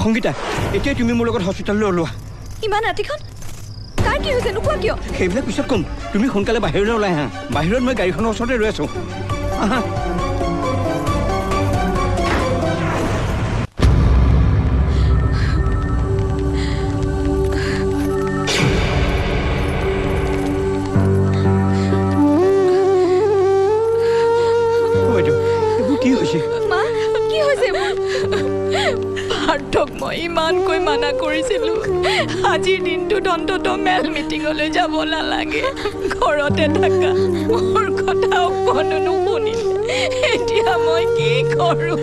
সংগীতা এতিয়া তুমি মোৰ লগত হস্পিটেললৈ ওলোৱা ইমান ৰাতিখন কাৰ কি হৈছে নোকোৱা কিয় সেইবিলাক পিছত ক'ম তুমি সোনকালে বাহিৰলৈ ওলাই আহা বাহিৰত মই গাড়ীখনৰ ওচৰতে ৰৈ আছো আহা কি হৈছে মা কি হৈছে পাৰ্থক মই ইমানকৈ মানা কৰিছিলো আজিৰ দিনটোত অন্ততঃ মেল মিটিঙলৈ যাব নালাগে ঘৰতে থাকা মোৰ কথা অকণো নুশুনিলে এতিয়া মই কি কৰোঁ